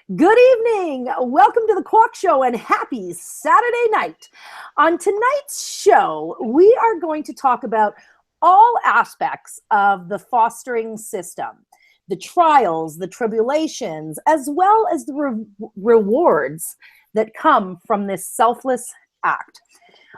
Good evening. Welcome to the Qualk Show and happy Saturday night. On tonight's show, we are going to talk about all aspects of the fostering system, the trials, the tribulations, as well as the rewards that come from this selfless act.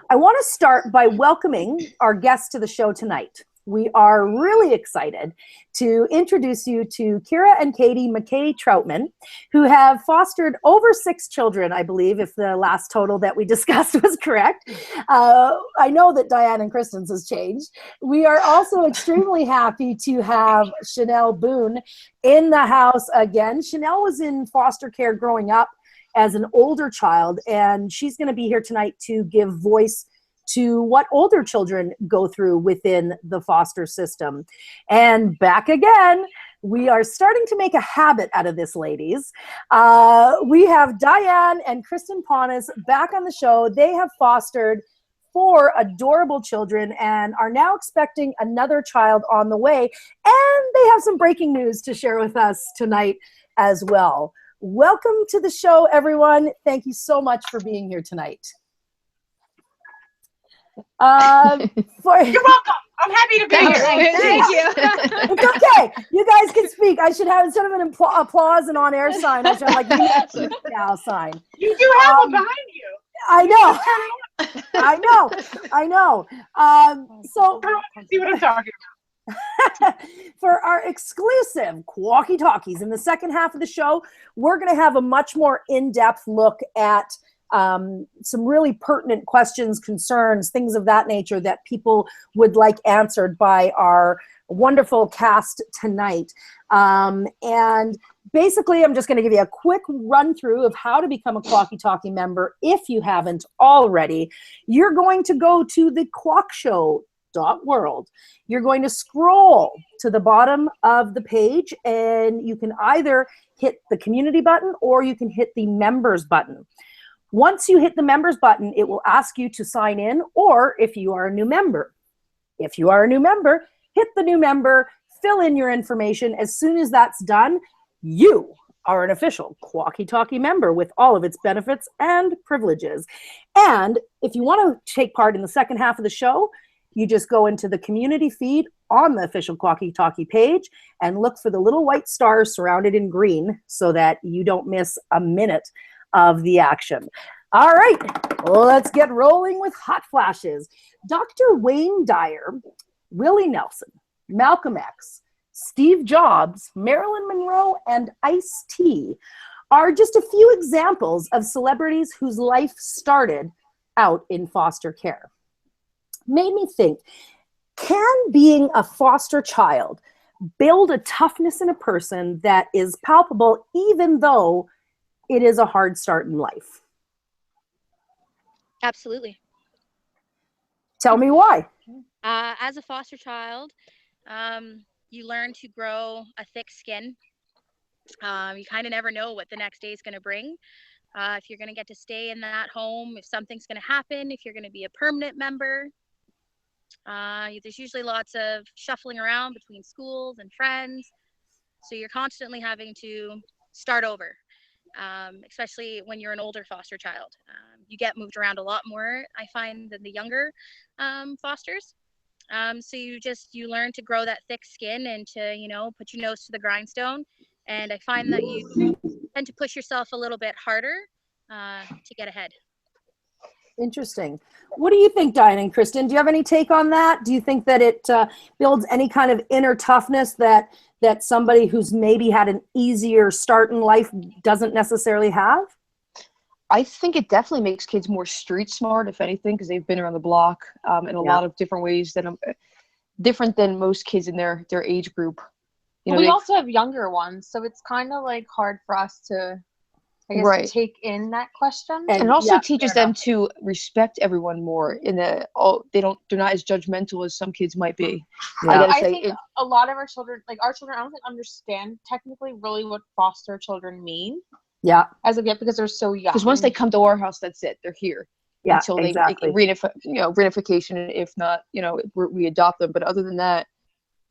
I want to start by welcoming our guests to the show tonight. We are really excited to introduce you to Kira and Katie McKay Troutman, who have fostered over 6 children, I believe, if the last total that we discussed was correct. I know that Diane and Kristin's has changed. We are also extremely happy to have Chanel Boone in the house again. Chanel was in foster care growing up as an older child, and she's going to be here tonight to give voice to what older children go through within the foster system. And back again, we are starting to make a habit out of this, ladies. We have Diane and Kristin Ponus back on the show. They have fostered 4 adorable children and are now expecting another child on the way. And they have some breaking news to share with us tonight as well. Welcome to the show, everyone. Thank you so much for being here tonight. You're welcome. I'm happy to be here. Thank you. It's okay. You guys can speak. I should have, instead of an applause and on-air sign, I should have like now sign. You do have one behind you. I know. I know. So See what I'm talking about. for our exclusive Qualkie Talkies in the second half of the show, we're going to have a much more in-depth look at some really pertinent questions, concerns, things of that nature that people would like answered by our wonderful cast tonight. And basically, I'm just going to give you a quick run through of how to become a Qualkie Talkie member if you haven't already. You're going to go to thequalkshow.world. You're going to scroll to the bottom of the page, and you can either hit the community button or you can hit the members button. Once you hit the members button, it will ask you to sign in, or if you are a new member. If you are a new member, hit the new member, fill in your information. As soon as that's done, you are an official Qualkie Talkie member with all of its benefits and privileges. And if you want to take part in the second half of the show, you just go into the community feed on the official Qualkie Talkie page and look for the little white stars surrounded in green so that you don't miss a minute of the action. All right, let's get rolling with hot flashes. Dr. Wayne Dyer, Willie Nelson, Malcolm X, Steve Jobs, Marilyn Monroe, and Ice-T are just a few examples of celebrities whose life started out in foster care. Made me think, can being a foster child build a toughness in a person that is palpable even though it is a hard start in life? Absolutely. Tell me why. As a foster child, you learn to grow a thick skin. You kind of never know what the next day is going to bring. If you're going to get to stay in that home, if something's going to happen, if you're going to be a permanent member. There's usually lots of shuffling around between schools and friends. So you're constantly having to start over. Especially when you're an older foster child. You get moved around a lot more, I find, than the younger fosters. So you learn to grow that thick skin and to, put your nose to the grindstone. And I find that you tend to push yourself a little bit harder to get ahead. Interesting. What do you think, Diane and Kristin? Do you have any take on that? Do you think that it builds any kind of inner toughness that somebody who's maybe had an easier start in life doesn't necessarily have? I think it definitely makes kids more street smart, if anything, because they've been around the block in a lot of different ways different than most kids in their age group. We also have younger ones, so it's kind of like hard for us to, I guess, to take in that question. And it also teaches them to respect everyone more they're not as judgmental as some kids might be. Yeah. I think a lot of our children, I don't think understand technically really what foster children mean. Yeah. As of yet, because they're so young. Because once they come to our house, that's it. They're here. Yeah, until exactly. Reunification, if not, we adopt them. But other than that,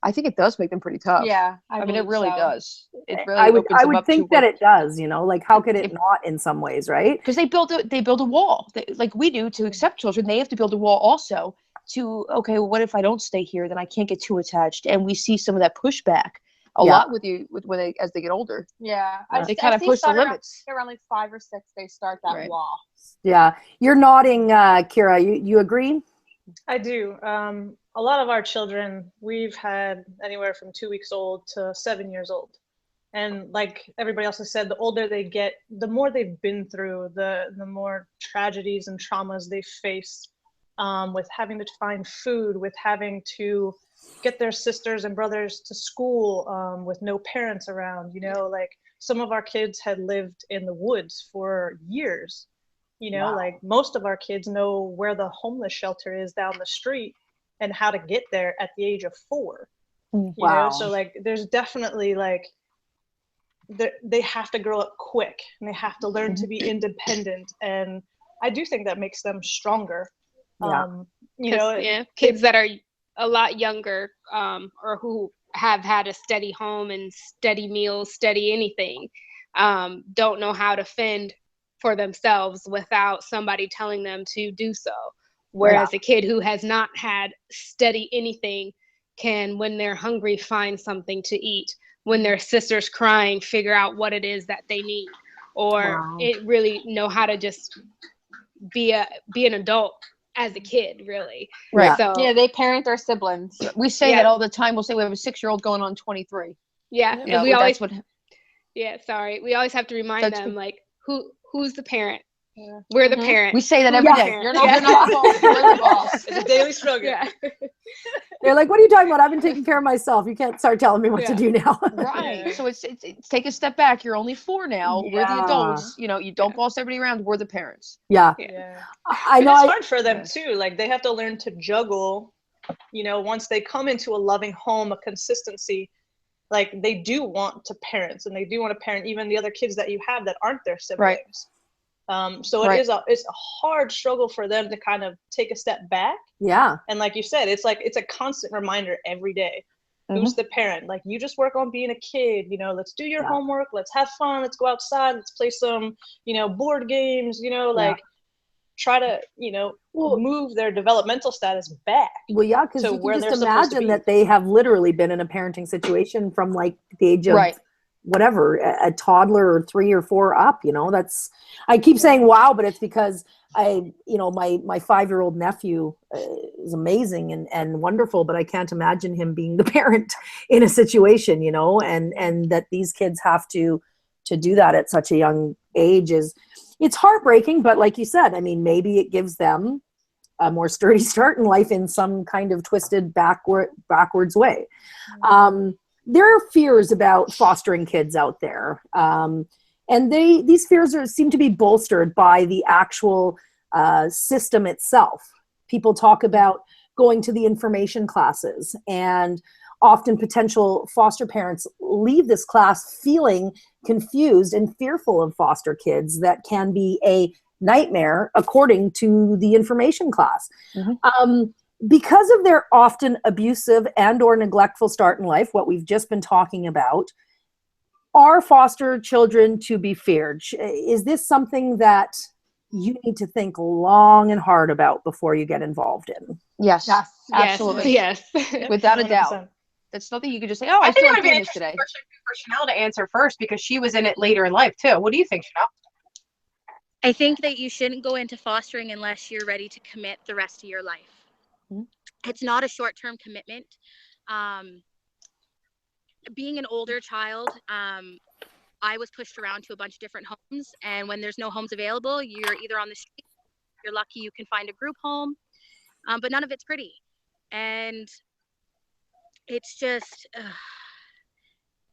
I think it does make them pretty tough. Yeah, I mean, it really does. It really I opens them would up think to that it does, you know, like how could it not in some ways, right? Because they build a wall, like we do to accept children. They have to build a wall also to, okay, well, what if I don't stay here? Then I can't get too attached. And we see some of that pushback a lot as they get older. Yeah, they kind of push the limits. Around like 5 or 6, they start that wall. Yeah, you're nodding, Kira. You agree? I do. A lot of our children, we've had anywhere from 2 weeks old to 7 years old. And like everybody else has said, the older they get, the more they've been through, the more tragedies and traumas they face, with having to find food, with having to get their sisters and brothers to school, with no parents around. You know, like some of our kids had lived in the woods for years. You know, like most of our kids know where the homeless shelter is down the street and how to get there at the age of 4. You know, so like there's definitely like they have to grow up quick and they have to learn to be independent, and I do think that makes them stronger. You know, kids that are a lot younger, or who have had a steady home and steady meals, steady anything, don't know how to fend for themselves without somebody telling them to do so. Whereas a kid who has not had steady anything can, when they're hungry, find something to eat. When their sister's crying, figure out what it is that they need, or it really know how to just be an adult as a kid, really. Right. So yeah, they parent their siblings. We say that all the time. We'll say we have a 6-year-old going on 23. Yeah, You know, and we always we always have to remind them like who's the parent. Yeah. We're the parent. We say that every day. You're not boss. You're the boss. It's a daily struggle. Yeah. They're like, what are you talking about? I've been taking care of myself. You can't start telling me what to do now. Right. Yeah. So it's take a step back. You're only 4 now. We're the adults. You know, you don't boss everybody around. We're the parents. Yeah. I know it's hard for them too. Like they have to learn to juggle, you know, once they come into a loving home, a consistency, like they do want to parent, and they do want to parent even the other kids that you have that aren't their siblings. Right. So it's a hard struggle for them to kind of take a step back. Yeah. And like you said, it's a constant reminder every day. Who's the parent? Like, you just work on being a kid, you know, let's do your homework, let's have fun, let's go outside, let's play some, you know, board games, you know, like try to, you know, move their developmental status back. Well, yeah, because you can just imagine that they have literally been in a parenting situation from like the age of whatever, a toddler or 3 or 4 up, you know. That's, I keep saying wow, but it's because my 5-year-old nephew is amazing and wonderful, but I can't imagine him being the parent in a situation, you know, and that these kids have to do that at such a young age it's heartbreaking. But like you said, I mean, maybe it gives them a more sturdy start in life in some kind of twisted backwards way. There are fears about fostering kids out there. And these fears seem to be bolstered by the actual system itself. People talk about going to the information classes, and often potential foster parents leave this class feeling confused and fearful of foster kids. That can be a nightmare, according to the information class. Because of their often abusive and or neglectful start in life, what we've just been talking about, are foster children to be feared? Is this something that you need to think long and hard about before you get involved in? Yes, absolutely. Yes. Without a doubt. That's nothing you could just say, I feel like doing this today. For Chanel to answer first, because she was in it later in life too. What do you think, Chanel? I think that you shouldn't go into fostering unless you're ready to commit the rest of your life. It's not a short-term commitment. Being an older child, I was pushed around to a bunch of different homes, and when there's no homes available, you're either on the street, you're lucky you can find a group home, but none of it's pretty. And it's just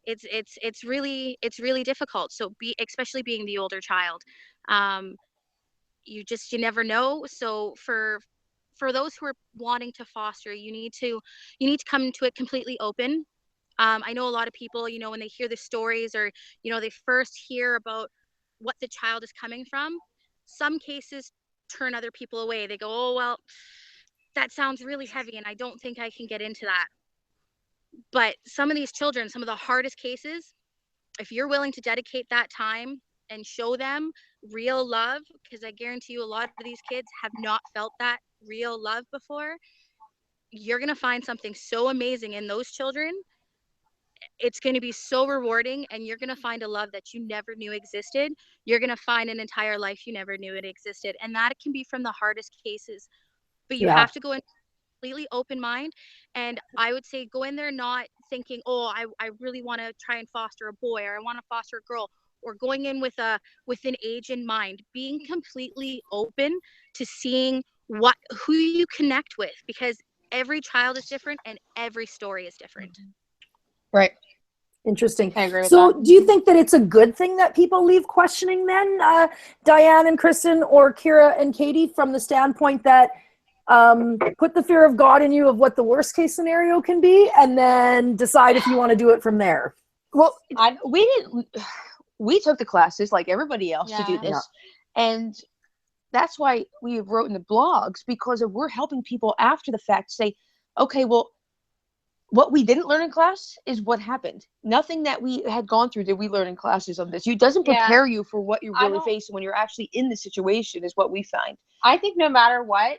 it's really difficult. So especially being the older child, you never know. So for those who are wanting to foster, you need to come to it completely open. I know a lot of people, you know, when they hear the stories, or, you know, they first hear about what the child is coming from, some cases turn other people away. They go, oh, well, that sounds really heavy and I don't think I can get into that. But some of these children, some of the hardest cases, if you're willing to dedicate that time and show them real love, because I guarantee you a lot of these kids have not felt that real love before, you're going to find something so amazing in those children. It's going to be so rewarding, and you're going to find a love that you never knew existed. You're going to find an entire life you never knew it existed. And that can be from the hardest cases. But you have to go in completely open mind. And I would say go in there not thinking, oh, I really want to try and foster a boy, or I want to foster a girl, or going in with an age in mind. Being completely open to seeing who you connect with, because every child is different and every story is different. Right. Interesting. I agree with So that. do you think that it's a good thing that people leave questioning then, Diane and Kristin, or Kira and Katie, from the standpoint that put the fear of God in you of what the worst case scenario can be, and then decide if you want to do it from there? Well, we took the classes like everybody else to do this. And that's why we wrote in the blogs, because we're helping people after the fact say, okay, well, what we didn't learn in class is what happened. Nothing that we had gone through did we learn in classes on this. It doesn't prepare you for what you're really facing when you're actually in the situation, is what we find. I think no matter what,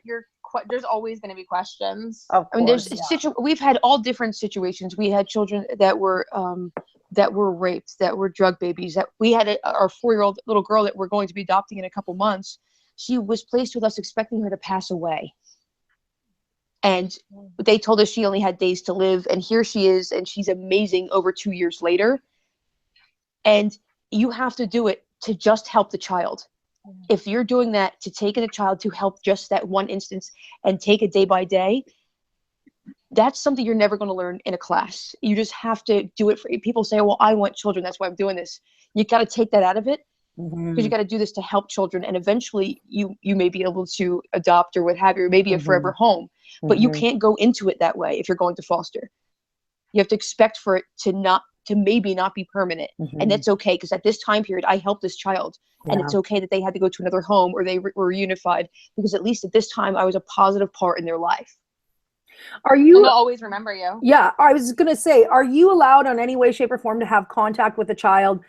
there's always going to be questions. Of course, we've had all different situations. We had children that were raped, that were drug babies. That we had our 4-year-old little girl that we're going to be adopting in a couple months. She was placed with us expecting her to pass away. And they told us she only had days to live, and here she is, and she's amazing over 2 years later. And you have to do it to just help the child. If you're doing that to take in a child to help just that one instance and take it day by day, that's something you're never going to learn in a class. You just have to do it. People say, well, I want children, that's why I'm doing this. You got to take that out of it, because you got to do this to help children, and eventually you may be able to adopt or what have you, or maybe a forever home. But you can't go into it that way if you're going to foster. You have to expect for it to maybe not be permanent. And that's okay, because at this time period, I helped this child. And it's okay that they had to go to another home, or they were reunified, because at least at this time, I was a positive part in their life. And they'll always remember you. Yeah, I was going to say, are you allowed on any way, shape, or form to have contact with a child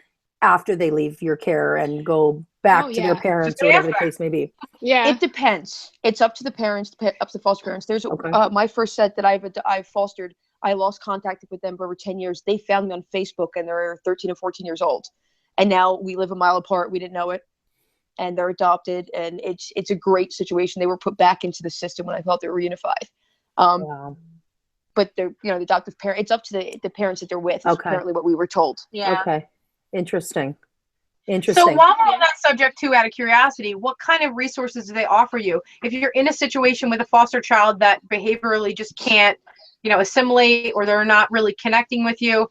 after they leave your care and go back to their parents, or whatever the case may be? Yeah, it depends. It's up to the parents, up to the foster parents. There's my first set that I've fostered, I lost contact with them for over 10 years. They found me on Facebook, and they're 13 and 14 years old, and now we live a mile apart. We didn't know it, and they're adopted, and it's a great situation. They were put back into the system when I thought they were reunified. But they're, the adoptive parent, it's up to the parents that they're with, is apparently what we were told. Yeah. Okay. Interesting. So while we're on that subject too, out of curiosity, what kind of resources do they offer you? If you're in a situation with a foster child that behaviorally just can't, assimilate, or they're not really connecting with you,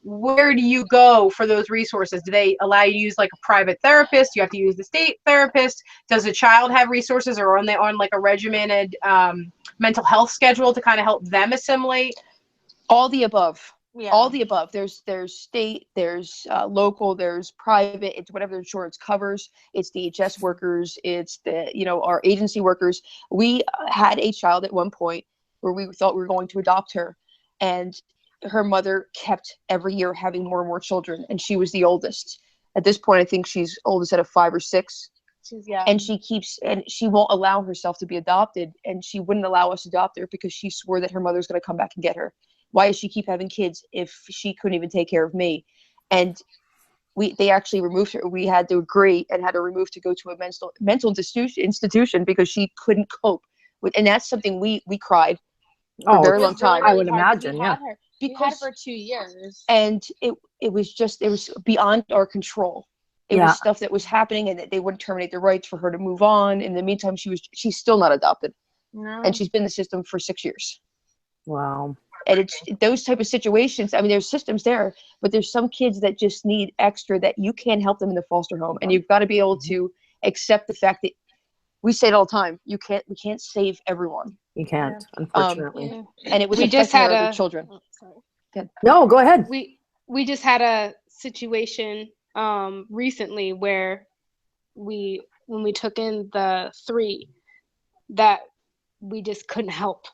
where do you go for those resources? Do they allow you to use like a private therapist? Do you have to use the state therapist? Does the child have resources, or are they on like a regimented mental health schedule to kind of help them assimilate? All the above. Yeah. All the above. There's state, there's local, there's private. It's whatever the insurance covers. It's DHS workers. It's our agency workers. We had a child at one point where we thought we were going to adopt her, and her mother kept every year having more and more children, and she was the oldest. At this point, I think she's oldest out of 5 or 6. And she won't allow herself to be adopted, and she wouldn't allow us to adopt her because she swore that her mother's going to come back and get her. Why does she keep having kids if she couldn't even take care of me? And they actually removed her. We had to agree and had her removed to go to a mental institution because she couldn't cope with. And that's something we cried for a very long time. I would imagine, yeah. We had her for 2 years. And it was beyond our control. It was stuff that was happening, and that they wouldn't terminate the rights for her to move on. In the meantime, she's still not adopted. No. And she's been in the system for 6 years. Wow. And it's those type of situations. I mean, there's systems there, but there's some kids that just need extra, that you can't help them in the foster home. And you've got to be able to accept the fact that we say it all the time. We can't save everyone. You can't, unfortunately. And it was affecting our other children. No, go ahead. We just had a situation recently where when we took in the 3 that we just couldn't help.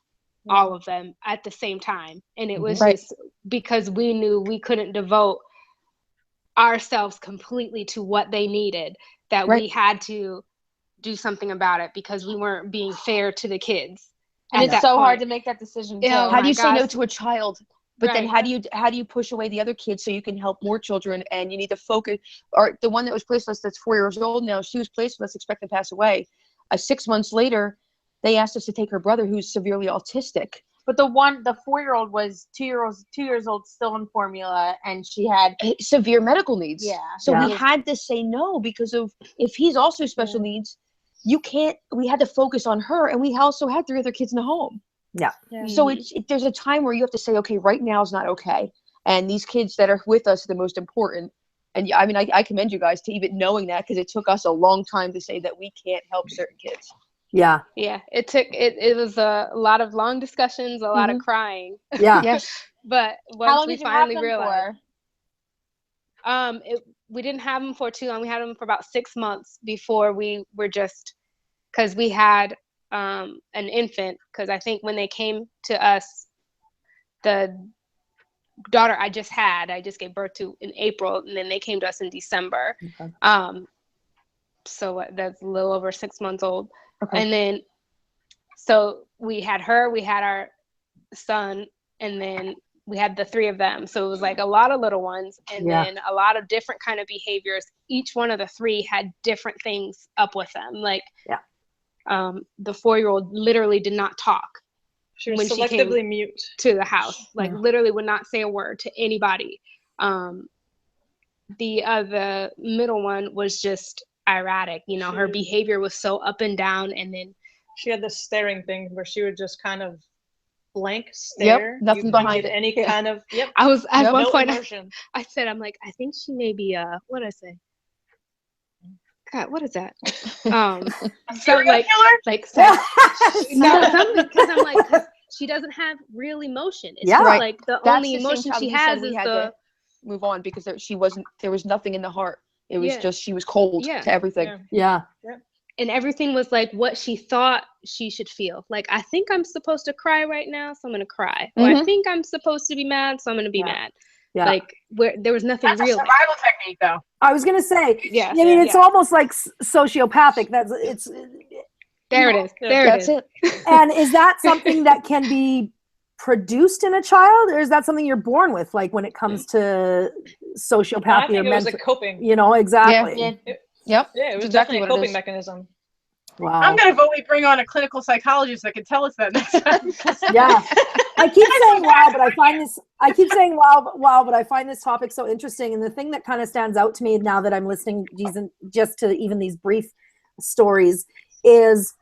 all of them at the same time. And it was just because we knew we couldn't devote ourselves completely to what they needed, that we had to do something about it because we weren't being fair to the kids. And it's so hard to make that decision too. How do you say no to a child? But then how do you push away the other kids so you can help more children? And you need to focus. Or the one that was placed with us that's 4 years old now, she was placed with us expected to pass away. 6 months later, they asked us to take her brother who's severely autistic. But the 4-year-old was 2 years old, still in formula, and she had severe medical needs. Yeah. So we had to say no because of if he's also special needs, you can't. We had to focus on her, and we also had 3 other kids in the home. Yeah. So there's a time where you have to say, okay, right now is not okay, and these kids that are with us are the most important. And I mean, I commend you guys to even knowing that, because it took us a long time to say that we can't help certain kids. Yeah, it was a lot of long discussions, a lot of crying. Yeah. Yes. But once we finally realized, we didn't have them for too long. We had them for about 6 months before we were just, because we had an infant, because I think when they came to us, the daughter I just gave birth to in April, and then they came to us in December. Okay. So that's a little over 6 months old. Okay. And then, so we had her, we had our son, and then we had the 3 of them. So it was like a lot of little ones, and then a lot of different kind of behaviors. Each one of the 3 had different things up with them. Like, the 4-year-old literally did not talk. She was selectively mute to the house. Like literally would not say a word to anybody. The middle one was just erratic. You know, her behavior was so up and down, and then she had this staring thing where she would just kind of blank stare. Yep, nothing behind it. Any kind of. Yep. I was at one point. I said, I'm like, I think she may be what did I say? God, what is that? Serial killer? Like something, because I'm like, cause she doesn't have real emotion. It's just like the only emotion she has is the move on, because there was nothing in the heart. It was just, she was cold to everything. Yeah. And everything was like what she thought she should feel. Like, I think I'm supposed to cry right now, so I'm gonna cry. Or I think I'm supposed to be mad, so I'm gonna be mad. Yeah. Like, where there was nothing real. That's a survival technique, though. I was gonna say. Yeah. I mean, it's almost like sociopathic. There it is. That's it. And is that something that can be produced in a child, or is that something you're born with? Like when it comes to sociopathy, I think it was a coping. You know, exactly. Yeah, it was exactly definitely a coping mechanism. Wow. I'm gonna vote we bring on a clinical psychologist that can tell us that next time. Yeah. I keep saying wow, but I find this topic so interesting. And the thing that kind of stands out to me now that I'm listening just to even these brief stories is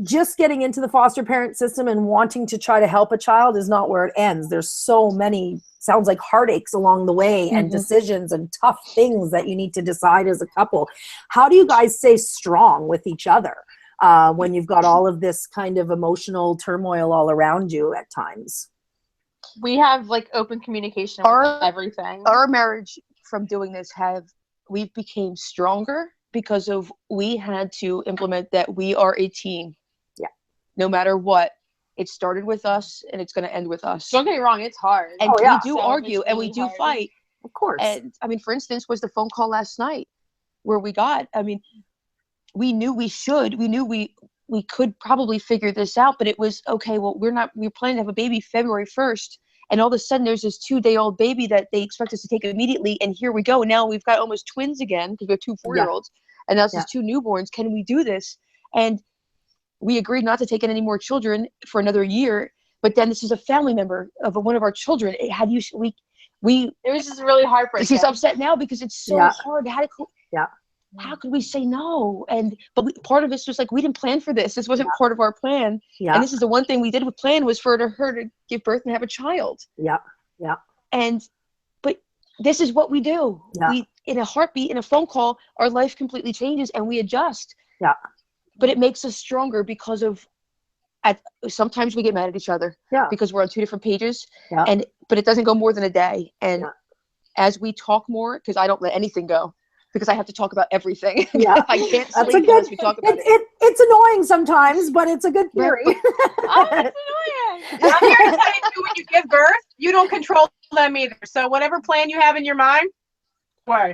just getting into the foster parent system and wanting to try to help a child is not where it ends. There's so many, sounds like, heartaches along the way and decisions and tough things that you need to decide as a couple. How do you guys stay strong with each other when you've got all of this kind of emotional turmoil all around you at times? We have like open communication with everything. Our marriage from doing this we've became stronger because of we had to implement that we are a team. Yeah. No matter what. It started with us and it's going to end with us. Don't get me wrong, it's hard. And we do argue and we do fight. Of course. And I mean, for instance, was the phone call last night where we knew we could probably figure this out, but it was okay. Well, we're planning to have a baby February 1st. And all of a sudden there's this 2-day-old baby that they expect us to take immediately. And here we go. And now we've got almost twins again because we have 2 4-year-olds. And now it's just 2 newborns. Can we do this? And we agreed not to take in any more children for another year. But then this is a family member of one of our children. It was just really heartbreaking. She's upset now because it's so hard. How could we say no? But part of it was like, we didn't plan for this. This wasn't part of our plan. Yeah. And this is the one thing we did with plan was for her to give birth and have a child. Yeah. Yeah. But this is what we do. Yeah. We, in a heartbeat, in a phone call, our life completely changes and we adjust. Yeah. But it makes us stronger because of, sometimes we get mad at each other because we're on 2 different pages. Yeah. But it doesn't go more than a day. And as we talk more, because I don't let anything go, because I have to talk about everything. Yeah. I can't sleep unless we talk about it. It's annoying sometimes, but it's a good theory. It's annoying. I'm here to tell you too, when you give birth, you don't control them either. So whatever plan you have in your mind, why?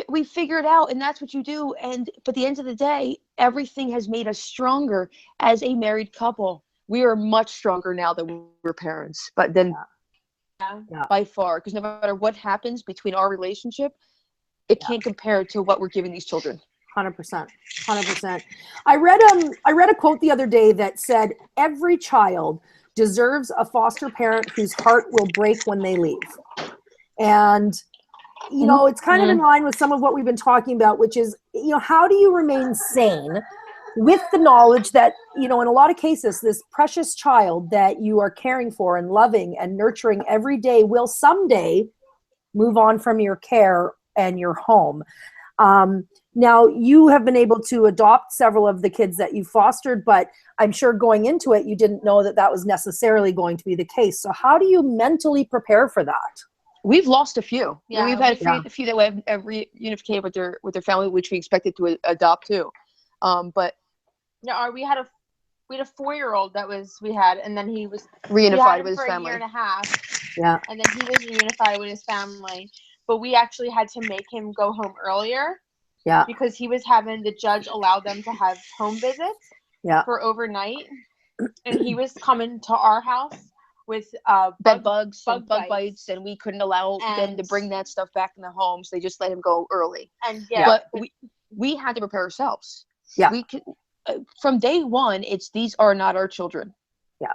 We figure it out, and that's what you do. But at the end of the day, everything has made us stronger as a married couple. We are much stronger now than we were parents, but then by far, because no matter what happens between our relationship, it can't compare to what we're giving these children. 100%. I read a quote the other day that said, every child deserves a foster parent whose heart will break when they leave. And, you know, it's kind of in line with some of what we've been talking about, which is, you know, how do you remain sane with the knowledge that, you know, in a lot of cases, this precious child that you are caring for and loving and nurturing every day will someday move on from your care and your home. Now, you have been able to adopt several of the kids that you fostered, but I'm sure going into it, you didn't know that that was necessarily going to be the case. So how do you mentally prepare for that? We've lost a few. Yeah, we've had a few that have reunificated with their family, which we expected to adopt too. But yeah, we had a 4-year-old and then he was reunified with his for family. a year and a half. Yeah. And then he was reunified with his family. But we actually had to make him go home earlier. Yeah. Because the judge allowed them to have home visits for overnight. And he was coming to our house with bug bites, and we couldn't allow them to bring that stuff back in the home, so they just let him go early. And but we had to prepare ourselves. Yeah. We could from day one, these are not our children. Yeah.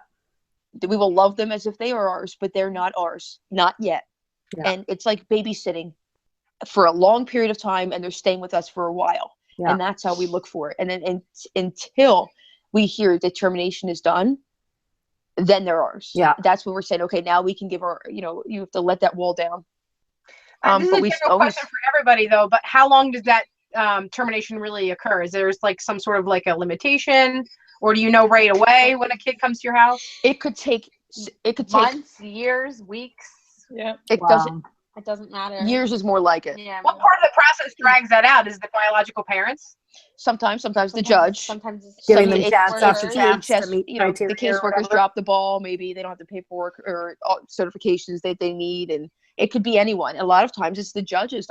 We will love them as if they are ours, but they're not ours. Not yet. Yeah. And it's like babysitting for a long period of time, and they're staying with us for a while. Yeah. And that's how we look for it. And then until we hear the termination is done, then they're ours. Yeah. That's when we're saying, okay, now we can give you have to let that wall down. This is a general question for everybody though, but how long does that termination really occur? Is there like some sort of like a limitation, or do you know right away when a kid comes to your house? It could take months, years, weeks. Yeah. It doesn't matter. Years is more like it. Yeah. What part of the process drags that out? Is the biological parents? Sometimes the judge. Sometimes it's giving them chance after chance to meet the caseworkers drop the ball. Maybe they don't have the paperwork or certifications that they need, and it could be anyone. A lot of times it's the judges.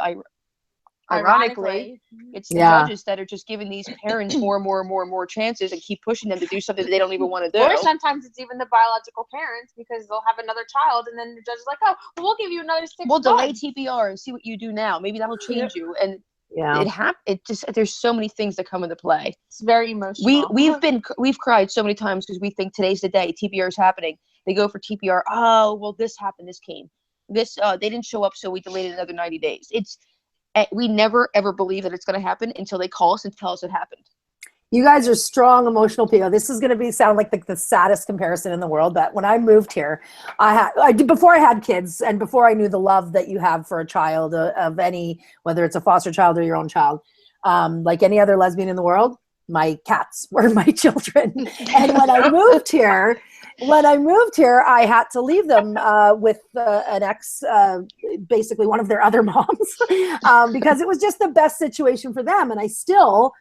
Ironically, it's the judges that are just giving these parents more chances and keep pushing them to do something that they don't even want to do. Or sometimes it's even the biological parents, because they'll have another child and then the judge is like, oh, well, we'll give you another 6 months. We'll delay TPR and see what you do now. Maybe that'll change you. And there's so many things that come into play. It's very emotional. We've cried so many times because we think today's the day. TPR is happening. They go for TPR. Oh, well, this happened. This came. They didn't show up, so we delayed it another 90 days. We never ever believe that it's going to happen until they call us and tell us it happened. You guys are strong, emotional people. This is going to sound like the saddest comparison in the world. But when I moved here, before I had kids and before I knew the love that you have for a child of any, whether it's a foster child or your own child, like any other lesbian in the world, my cats were my children. And when I moved here, I had to leave them with an ex, basically one of their other moms, because it was just the best situation for them. And I still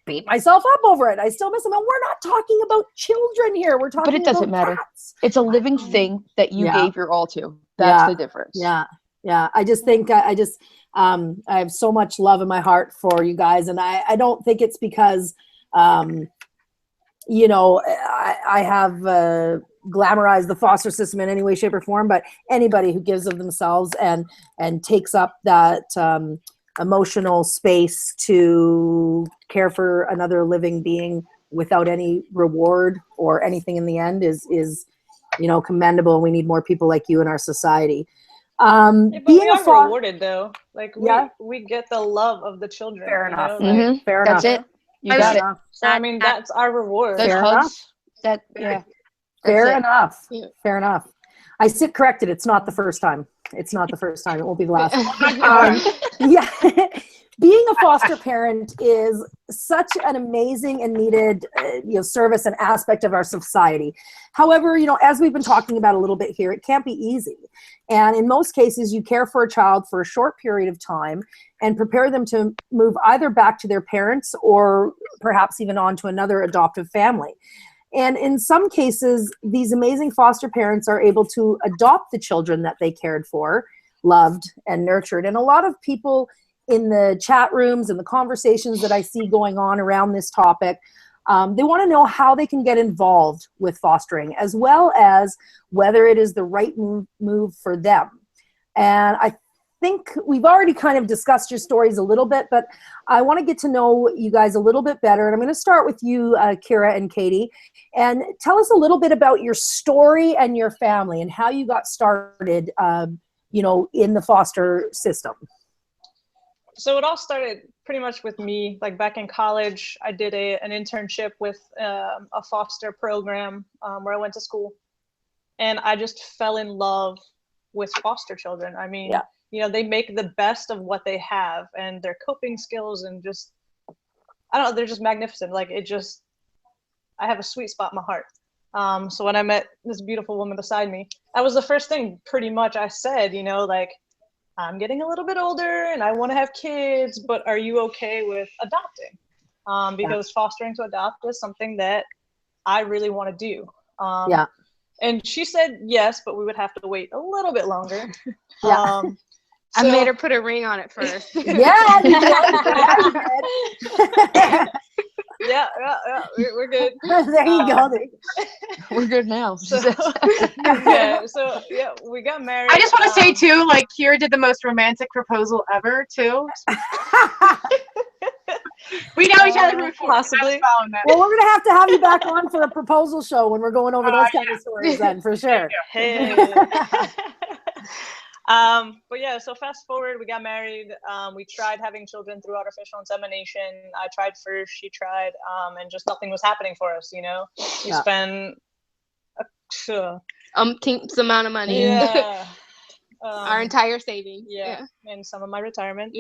beat myself up over it. I still miss them. And we're not talking about children here. We're talking about But it doesn't matter. Cats. It's a living thing that you gave your all to. That's the difference. Yeah. Yeah. I just think I have so much love in my heart for you guys. And I don't think it's because, I have glamorized the foster system in any way, shape, or form, but anybody who gives of themselves and takes up that emotional space to care for another living being without any reward or anything in the end is commendable. And we need more people like you in our society. But we are rewarded though. Like we get the love of the children. Fair enough. Like, fair enough. That's it. You got it. So I mean, that's our reward. Fair enough. Fair enough. Yeah. Fair enough. I sit corrected. It's not the first time. It won't be the last. Being a foster parent is such an amazing and needed, service and aspect of our society. However, as we've been talking about a little bit here, it can't be easy. And in most cases, you care for a child for a short period of time and prepare them to move either back to their parents or perhaps even on to another adoptive family. And in some cases, these amazing foster parents are able to adopt the children that they cared for, loved, and nurtured. And a lot of people in the chat rooms and the conversations that I see going on around this topic, they want to know how they can get involved with fostering, as well as whether it is the right move for them. And I think we've already kind of discussed your stories a little bit, but I want to get to know you guys a little bit better. And I'm going to start with you, Kira and Katie, and tell us a little bit about your story and your family and how you got started, you know, in the foster system. So it all started pretty much with me. Like back in college, I did an internship with a foster program where I went to school, and I just fell in love with foster children. I mean, you know, they make the best of what they have, and their coping skills, and just, I don't know, they're just magnificent. Like it just, I have a sweet spot in my heart. So when I met this beautiful woman beside me, that was the first thing pretty much I said, you know, like, I'm getting a little bit older and I want to have kids, but are you okay with adopting? Because fostering to adopt is something that I really want to do. And she said yes, but we would have to wait a little bit longer. I made her put a ring on it first. We're good. There you go. We're good now. So we got married. I just want to say too, like Kira did the most romantic proposal ever too. We know each other before. Possibly. Well, we're gonna have you back on for a proposal show when we're going over those kind of stories then, for sure. Hey. But yeah, so fast forward, we got married. We tried having children through artificial insemination. I tried first, she tried, and just nothing was happening for us, you know? We spent umpteenth amount of money. Our entire savings. And some of my retirement.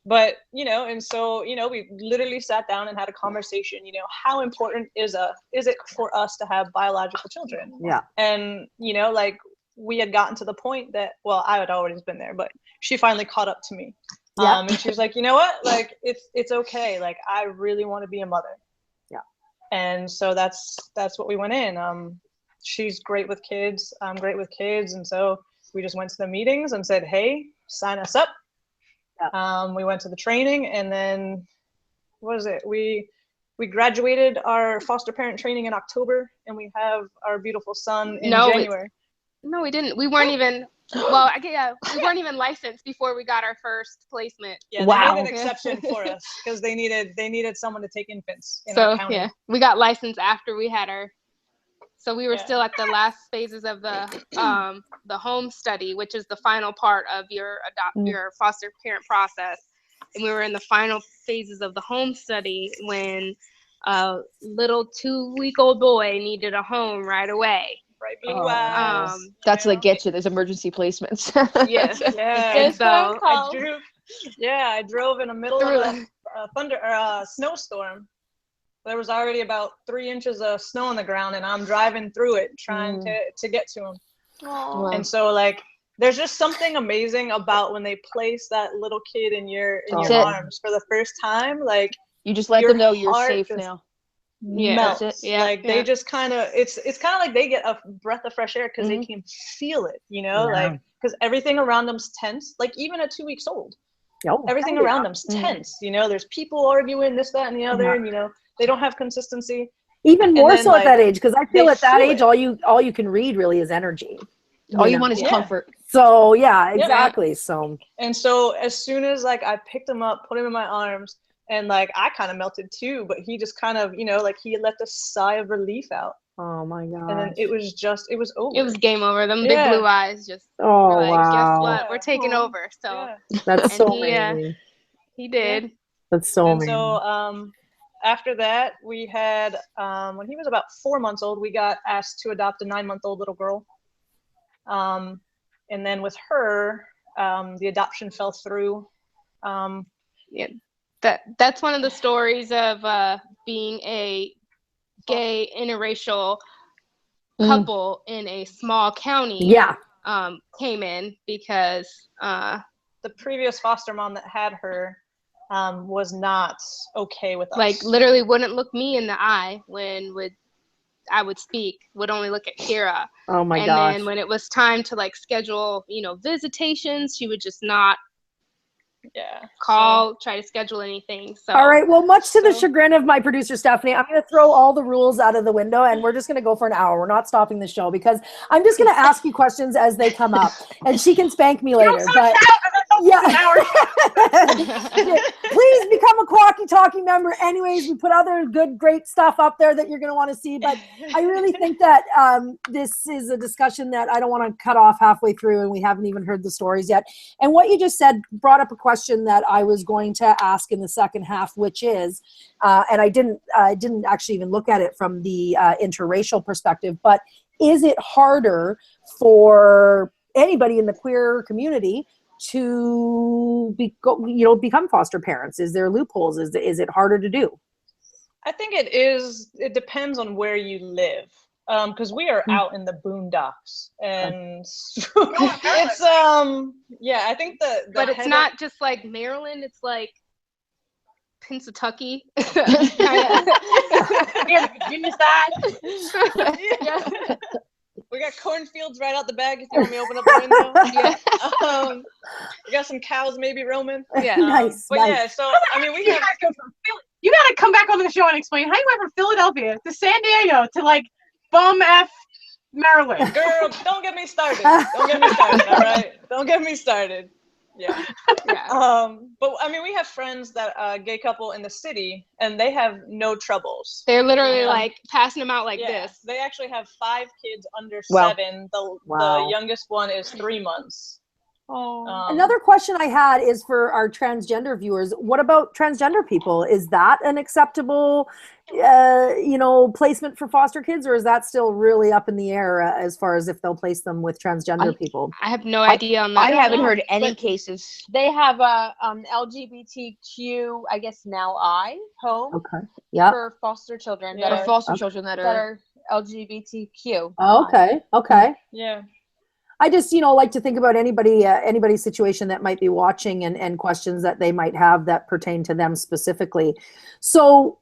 But, you know, and so, you know, we literally sat down and had a conversation, you know, how important is it for us to have biological children? And, you know, like, we had gotten to the point that, well, I had always been there, but she finally caught up to me. And she was like, you know what, like, it's okay. Like, I really want to be a mother. And so that's what we went in. She's great with kids. I'm great with kids. And so we just went to the meetings and said, hey, sign us up. We went to the training, and then what is it? We graduated our foster parent training in October, and we have our beautiful son in January. No, we didn't. We weren't even, well, we weren't even licensed before we got our first placement. They made an exception for us because they needed someone to take infants in our county. We got licensed after we had our, so we were still at the last phases of the home study, which is the final part of your foster parent process. And we were in the final phases of the home study when a little 2-week-old boy needed a home right away. Blue eyes. That's what gets you. There's emergency placements. So I drove in the middle of a snowstorm. There was already about 3 inches of snow on the ground, and I'm driving through it trying to get to him. And so, like, there's just something amazing about when they place that little kid in your arms for the first time. Like, you just let them know you're safe now. Melts. They just kind of, it's kind of like they get a breath of fresh air because they can feel it, you know, like, because everything around them's tense. Like, even at 2 weeks old, everything around them's tense. You know, there's people arguing this, that, and the other, and you know, they don't have consistency. Even more so at that age, because I feel at that age, all you can read really is energy. All you want is comfort. So exactly. So as soon as like I picked him up, put him in my arms, and like I kind of melted too, but he just kind of, you know, like he let the sigh of relief out. Oh my god! And then it was over. It was game over. Them big blue eyes just. Oh like, wow! Guess what? We're taking over. So that's so amazing. He did. That's so amazing. So after that, we had when he was about 4 months old, we got asked to adopt a 9-month-old little girl. And then with her, the adoption fell through. That's one of the stories of being a gay interracial couple in a small county. Came in because the previous foster mom that had her was not okay with us. Like literally wouldn't look me in the eye when I would speak, would only look at Kira. Oh my gosh. And then when it was time to like schedule, visitations, she would just not try to schedule anything. So all right, well, much to the chagrin of my producer Stephanie, I'm going to throw all the rules out of the window and we're just going to go for an hour. We're not stopping the show because I'm just going to ask you questions as they come up and she can spank me later. But yeah. Please become a Qualky Talking member. Anyways, we put other good, great stuff up there that you're going to want to see. But I really think that this is a discussion that I don't want to cut off halfway through and we haven't even heard the stories yet. And what you just said brought up a question that I was going to ask in the second half, which is, and I didn't actually even look at it from the interracial perspective, but is it harder for anybody in the queer community to become foster parents? Is there loopholes? Is it harder to do? I think it is. It depends on where you live. Because we are out in the boondocks, and it's I think but it's not just like Maryland, it's like Pennsatucky. Virginia side. Yeah. We got cornfields right out the back if you want me to open up the window. We got some cows maybe roaming. Yeah. Nice. But nice. yeah, so I mean we have you gotta come back on the show and explain how you went from Philadelphia to San Diego to like bum F Maryland. Girl, don't get me started. Don't get me started, all right? Don't get me started. Yeah. But I mean, we have friends that gay couple in the city, and they have no troubles. They're literally like passing them out like this. They actually have 5 kids under 7. The youngest one is 3 months. Oh. Another question I had is for our transgender viewers. What about transgender people? Is that an acceptable, placement for foster kids, or is that still really up in the air as far as if they'll place them with transgender people? I have no idea on that. I haven't heard any cases. They have a LGBTQ, I guess now home. Okay. Yeah. For foster children that are LGBTQ. Oh, okay. Okay. Yeah. I just, like to think about anybody's situation that might be watching and questions that they might have that pertain to them specifically. So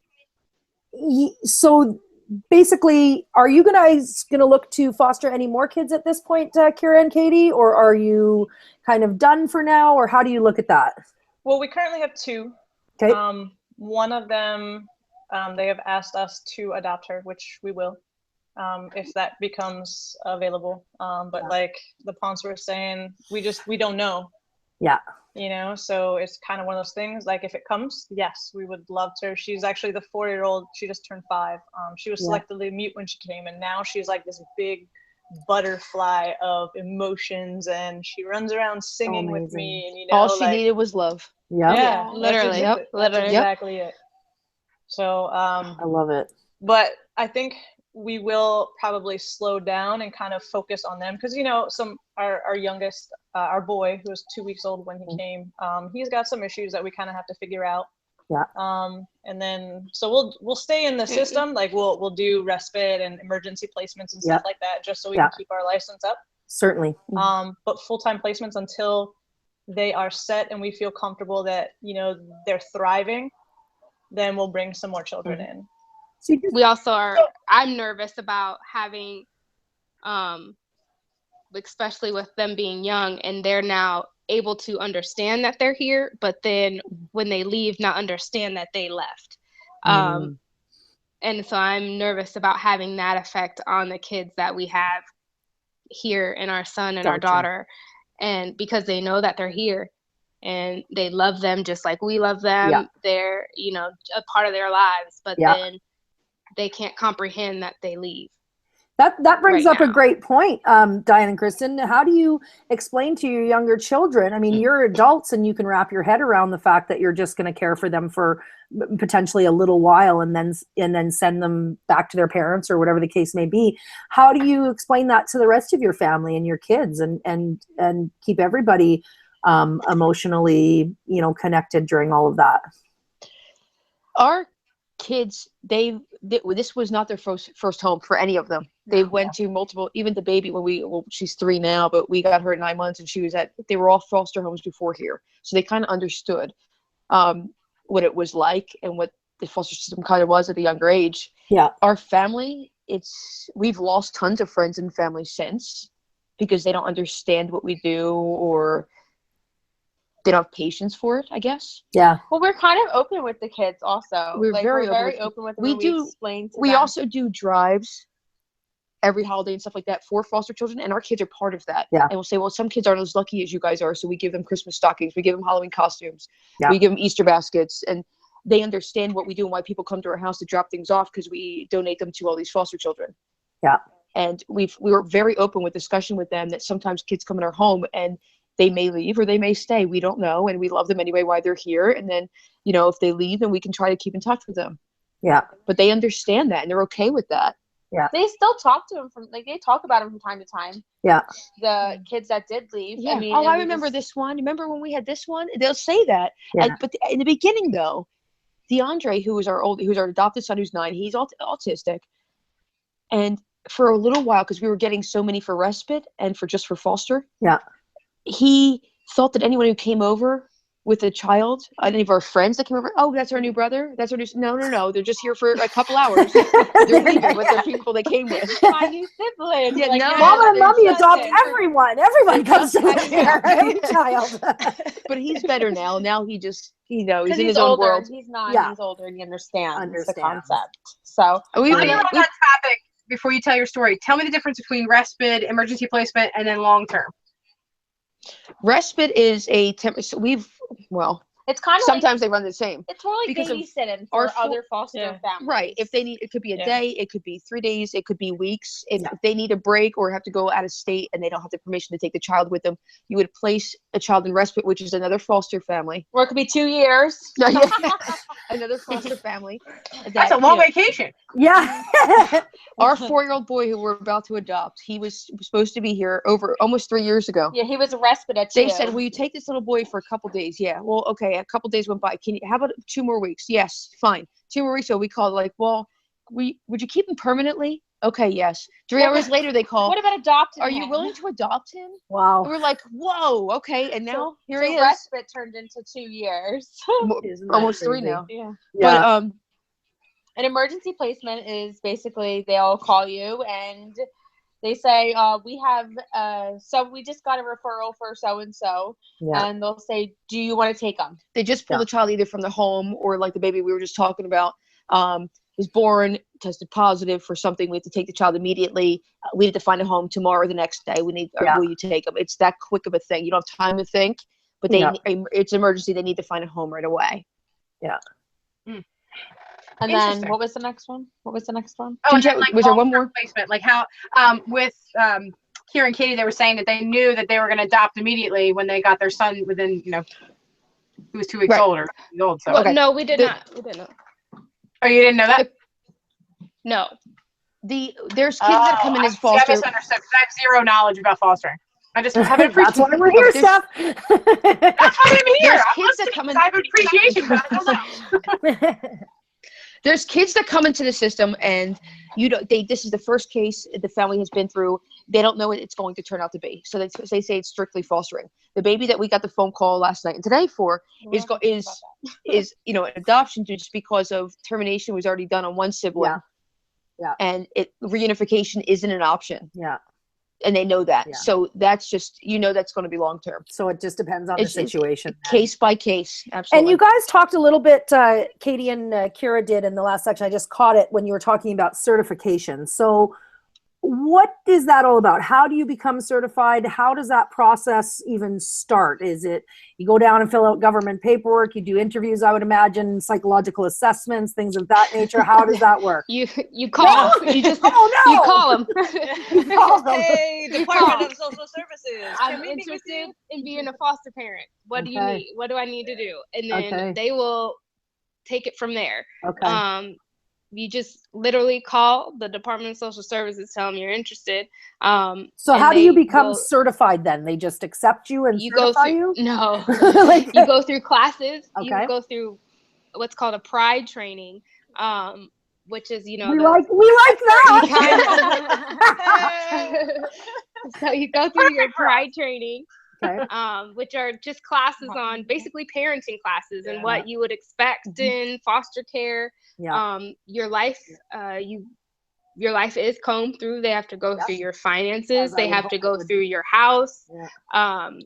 basically, are you guys going to look to foster any more kids at this point, Kira and Katie, or are you kind of done for now, or how do you look at that? Well, we currently have 2. Okay. One of them, they have asked us to adopt her, which we will. If that becomes available. But like the Ponce were saying, we don't know. Yeah. So it's kind of one of those things, like if it comes, yes, we would love to. She's actually the 4-year-old. She just turned 5. She was selectively mute when she came, and now she's like this big butterfly of emotions, and she runs around singing with me. And all she needed was love. Yeah, literally. That's exactly it. So I love it. But I think we will probably slow down and kind of focus on them because our youngest, our boy, who was 2 weeks old when he came, he's got some issues that we kind of have to figure out. Yeah. And then so we'll stay in the system, like we'll do respite and emergency placements and stuff like that, just so we can keep our license up. Certainly. But full-time placements until they are set and we feel comfortable that they're thriving, then we'll bring some more children in. We also I'm nervous about having, especially with them being young and they're now able to understand that they're here, but then when they leave, not understand that they left. And so I'm nervous about having that effect on the kids that we have here and our son and our daughter. And because they know that they're here and they love them just like we love them. Yeah. They're, a part of their lives, but then they can't comprehend that they leave. That brings up a great point, Diane and Kristin. How do you explain to your younger children? I mean, you're adults and you can wrap your head around the fact that you're just going to care for them for potentially a little while and then send them back to their parents or whatever the case may be. How do you explain that to the rest of your family and your kids and keep everybody emotionally, connected during all of that? Our kids, this was not their first home for any of them. They went to multiple, even the baby she's 3 now, but we got her at 9 months and they were all foster homes before here. So they kind of understood. what it was like and what the foster system kind of was at a younger age. Yeah. Our family, we've lost tons of friends and family since, because they don't understand what we do, or they don't have patience for it, I guess. Yeah. Well, we're kind of open with the kids also. We're very open with them. We also do drives every holiday and stuff like that for foster children, and our kids are part of that. Yeah. And we'll say, well, some kids aren't as lucky as you guys are, so we give them Christmas stockings, we give them Halloween costumes, we give them Easter baskets, and they understand what we do and why people come to our house to drop things off, because we donate them to all these foster children. Yeah. And we were very open with discussion with them that sometimes kids come in our home and they may leave or they may stay. We don't know. And we love them anyway while they're here. And then, if they leave, then we can try to keep in touch with them. Yeah. But they understand that and they're okay with that. Yeah. They still talk to them they talk about them from time to time. Yeah. The kids that did leave. Yeah. I mean, I remember this one. Remember when we had this one? They'll say that. Yeah. But in the beginning, though, DeAndre, who's our adopted son, who's 9, he's autistic. And for a little while, because we were getting so many for respite and for foster. Yeah. He thought that anyone who came over with a child, any of our friends that came over, oh, that's our new brother. That's our new. No. They're just here for a couple hours. They're leaving with the people they came with. My new sibling. Yeah, no, Mama and Mommy adopt everyone. Everyone comes to here. Every child. But he's better now. Now he just, he's in his older. own world. He's not. Yeah. He's older and he understands the concept. So while you're on that topic, before you tell your story, tell me the difference between respite, emergency placement, and then long term. Respite is it's kind of sometimes they run the same. It's more like because babysitting for other foster families. Right. If they need, it could be a day, it could be 3 days, it could be weeks. If they need a break or have to go out of state and they don't have the permission to take the child with them, you would place a child in respite, which is another foster family. Or it could be 2 years. Another foster family. That's a long vacation. Yeah. Our 4-year-old boy who we're about to adopt, he was supposed to be here over almost 3 years ago. Yeah, he was a respite at 2. They said, will you take this little boy for a couple days? Yeah. Well, okay. A couple days went by. How about 2 more weeks? Yes. Fine. 2 more weeks. So we called would you keep him permanently? Okay. Yes. 3 hours later, they call. What about adopting Are him? you willing to adopt him? Wow. And we're like, whoa. Okay. And now here he is. Respite turned into 2 years. Almost 3 now. Yeah. But, an emergency placement is basically they'll call you and they say, we have, so we just got a referral for so-and-so. Yeah. And they'll say, do you want to take them? They just pull the child either from the home or like the baby we were just talking about was born, tested positive for something. We have to take the child immediately. We need to find a home tomorrow or the next day. Will you take them? It's that quick of a thing. You don't have time to think, but it's emergency. They need to find a home right away. Yeah. Mm. And then what was the next one? Oh, and then, was there one more placement? Like how with Kira and Katie, they were saying that they knew that they were going to adopt immediately when they got their son within, he was 2 weeks old or old. So well, no, we did not. We didn't know. Oh, you didn't know that? No. There's kids that come in as foster. I misunderstood. I have zero knowledge about fostering. I just haven't appreciated. That's why we're here, Steph. That's why I'm here. There's kids that come in. I have appreciation, but I don't know. There's kids that come into the system and this is the first case the family has been through. They don't know what it's going to turn out to be. So they say it's strictly fostering. The baby that we got the phone call last night and today for is an adoption just because of termination was already done on one sibling. Yeah. And reunification isn't an option. Yeah. And they know that. Yeah. So that's just, that's going to be long term. So it just depends on the situation. Case by case. Absolutely. And you guys talked a little bit, Katie and Kira did in the last section. I just caught it when you were talking about certification. So what is that all about? How do you become certified? How does that process even start? Is it you go down and fill out government paperwork? You do interviews, I would imagine, psychological assessments, things of that nature. How does that work? You call them. You just you call them. Hey, Department of Social Services. I'm interested in being a foster parent. What do you need? What do I need to do? And then they will take it from there. Okay. You just literally call the Department of Social Services, tell them you're interested. So how do you become certified then? They just accept you and certify you? No. You go through classes. Okay. You go through what's called a pride training, which is, we like that. So you go through your pride training. which are just classes on basically parenting classes and what you would expect in foster care. Your life, your life is combed through. They have to go through your finances. They have to go through your house.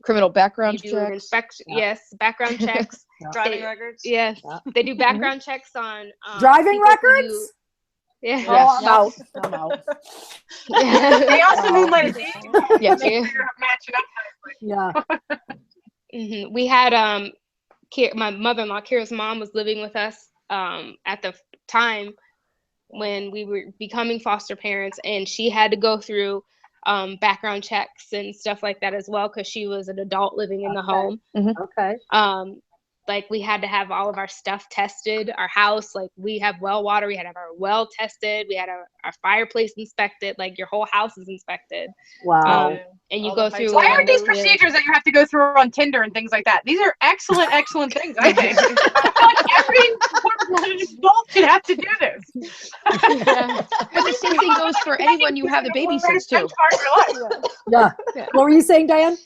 Criminal background checks. An inspection. Yes, background checks. Driving records. Yes, they do background checks on driving records. Yeah. Oh, I'm out. They also need medication. Yes. Matching up. Yeah. We had my mother-in-law, Kira's mom, was living with us at the time when we were becoming foster parents, and she had to go through background checks and stuff like that as well, because she was an adult living in the home. Like we had to have all of our stuff tested, our house, like we have well water, we had to have our well tested, we had our fireplace inspected, like your whole house is inspected. Wow. And you go through. Why aren't these procedures that you have to go through on Tinder and things like that? These are excellent things, I think. I feel like every adult should have to do this. But the same thing goes for anyone you have the babysits too. Yeah. What were you saying, Diane?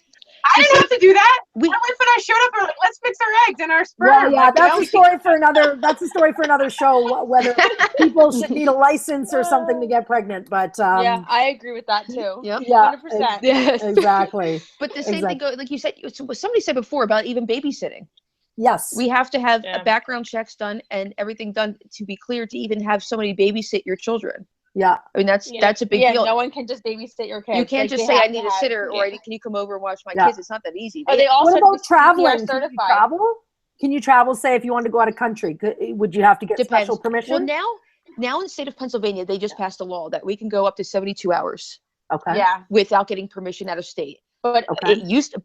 I didn't have to do that. My wife and I showed up and we're like, let's fix our eggs and our sperm. Well, yeah, that's a story for another. That's a story for another show. Whether people should need a license or something to get pregnant, but yeah, I agree with that too. Yeah, 100%. Yes, exactly. But the same thing goes, like you said, somebody said before about even babysitting. Yes, we have to have background checks done and everything done to be clear to even have somebody babysit your children. Yeah, I mean that's a big deal. No one can just babysit your kids. You can't just say I need a sitter or can you come over and watch my kids? It's not that easy. They also what about traveling? Can you travel? Can you travel? Say if you wanted to go out of country, would you have to get special permission? Well, now in the state of Pennsylvania, they just passed a law that we can go up to 72 hours. Okay. Yeah. Without getting permission out of state. But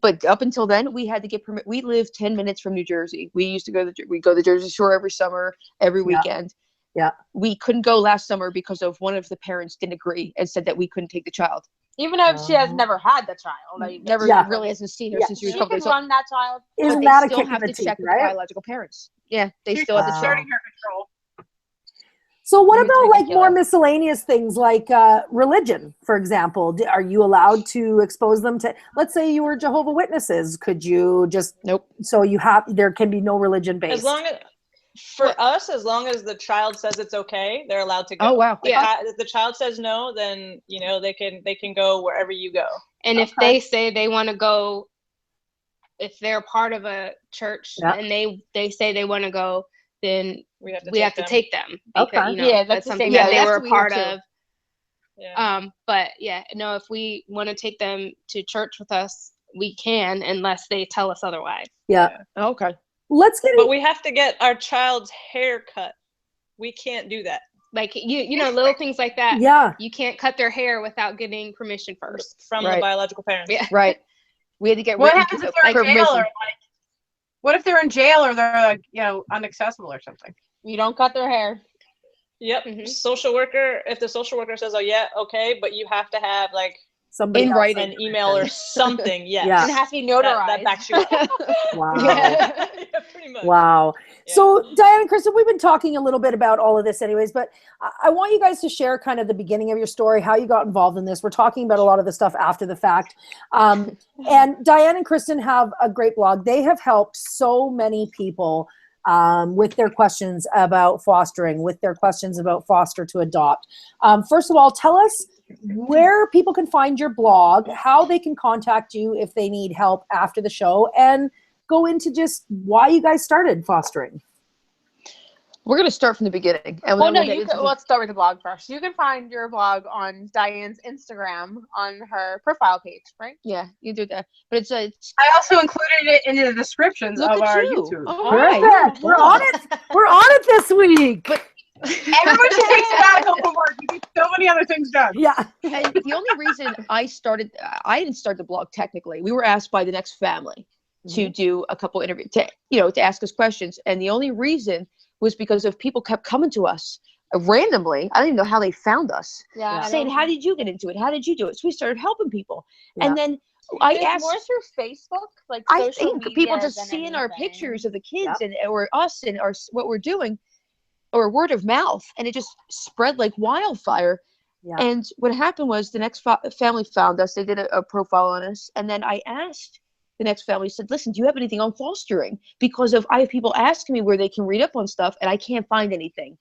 but up until then, we had to get permit. We lived 10 minutes from New Jersey. We used to go to the Jersey Shore every summer, every weekend. Yeah. We couldn't go last summer because of one of the parents didn't agree and said that we couldn't take the child. Even if she has never had the child, like never really hasn't seen her since she was a couple days old. Run that child. Isn't but that they still have to check with biological parents. Yeah, they still have to check. So what about like more miscellaneous things like religion, for example? Are you allowed to expose them to, let's say you were Jehovah's Witnesses? Could you just So there can be no religion based. As long as as long as the child says it's okay, they're allowed to go. Oh wow! If the child says no, then they can go wherever you go. And if they say they want to go, if they're part of a church and they say they want to go, then we have to take them. Because, that's something that they were a part of. Yeah. But if we want to take them to church with us, we can, unless they tell us otherwise. Yeah. Okay. But we have to get our child's hair cut. We can't do that. Like little things like that. Yeah. You can't cut their hair without getting permission first from the biological parents. Yeah. Right. We had to get. What happens if they're in jail, or what if they're in jail or they're inaccessible or something? You don't cut their hair. Yep. Mm-hmm. Social worker. If the social worker says, "Oh yeah, okay," but you have to have somebody in writing, an email or something. Yes. Yeah. It has to be notarized. That backs you up. Wow. Yeah, pretty much. Wow. Yeah. So Diane and Kristin, we've been talking a little bit about all of this anyways, but I want you guys to share kind of the beginning of your story, how you got involved in this. We're talking about a lot of the stuff after the fact. And Diane and Kristin have a great blog. They have helped so many people with their questions about fostering, with their questions about foster to adopt. First of all, tell us where people can find your blog, how they can contact you if they need help after the show, and go into just why you guys started fostering. We're going to start from the beginning. And let's start with the blog first. You can find your blog on Diane's Instagram on her profile page, right? Yeah, you do that. But it's I also included it in the descriptions of our YouTube. Oh, right. We're on it. We're on it this week. But everyone should take sabbatical from work. You get so many other things done. Yeah. And the only reason I didn't start the blog technically. We were asked by the next family to do a couple interviews, to ask us questions. And the only reason was because of people kept coming to us randomly. I don't even know how they found us. Yeah. Saying, how did you get into it? How did you do it? So we started helping people. Yeah. And then I asked more through Facebook, like I think people just seeing our pictures of the kids or us and what we're doing, or word of mouth, and it just spread like wildfire. Yeah. And what happened was the next family found us. They did a profile on us, and then I asked the next family said, listen, do you have anything on fostering? Because I have people asking me where they can read up on stuff and I can't find anything.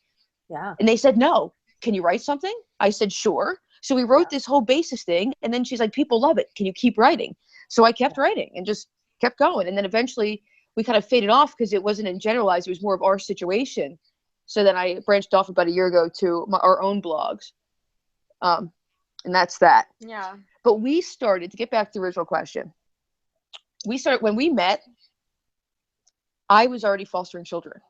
Yeah. And they said, no. Can you write something? I said, sure. So we wrote this whole basis thing. And then she's like, people love it. Can you keep writing? So I kept writing and just kept going. And then eventually we kind of faded off because it wasn't in generalized. It was more of our situation. So then I branched off about a year ago to our own blogs. And that's that. Yeah. But we started, to get back to the original question, when we met, I was already fostering children.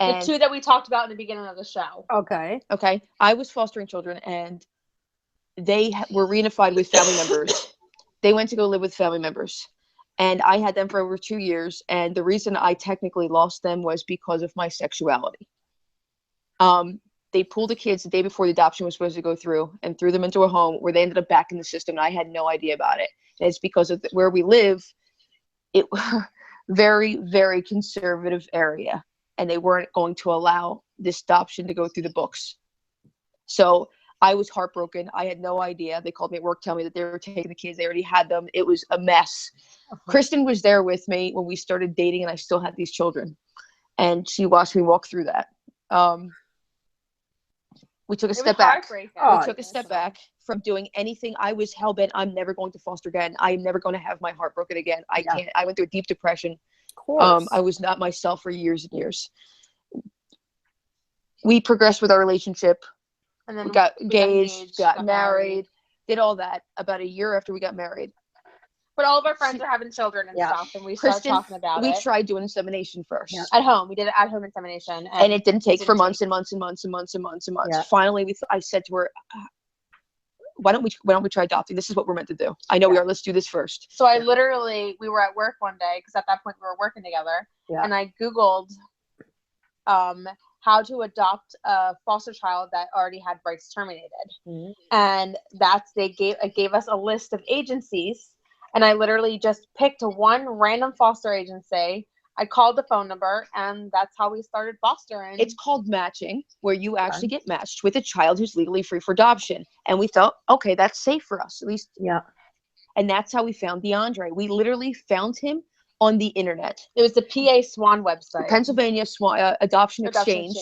And the two that we talked about in the beginning of the show. Okay. I was fostering children, and they were reunified with family members. They went to go live with family members. And I had them for over 2 years. And the reason I technically lost them was because of my sexuality. They pulled the kids the day before the adoption was supposed to go through and threw them into a home where they ended up back in the system. And I had no idea about it. And it's because of where we live. It very, very conservative area. And they weren't going to allow this adoption to go through the books. So I was heartbroken. I had no idea. They called me at work, telling me that they were taking the kids. They already had them. It was a mess. Kristin was there with me when we started dating, and I still had these children. And she watched me walk through that. We took a step back. We took a step back from doing anything. I was hell-bent. I'm never going to foster again. I'm never going to have my heart broken again. I can't. I went through a deep depression. I was not myself for years and years. We progressed with our relationship. And then we got engaged, got married, did all that about a year after we got married. But all of our friends are having children and stuff, and we started talking about it. We tried doing insemination first. Yeah. At home. We did at-home insemination. And it didn't take for months and months and months and months and months and months. Yeah. Finally, I said to her, why don't we try adopting? This is what we're meant to do. I know we are. Let's do this first. So we were at work one day, because at that point we were working together, and I Googled how to adopt a foster child that already had rights terminated. Mm-hmm. And they gave us a list of agencies, and I literally just picked one random foster agency. I called the phone number, and that's how we started fostering. It's called matching, where you actually get matched with a child who's legally free for adoption. And we thought, okay, that's safe for us, at least. Yeah. And that's how we found DeAndre. We literally found him on the internet. It was the PA SWAN website. The Pennsylvania SWAN, Adoption Exchange.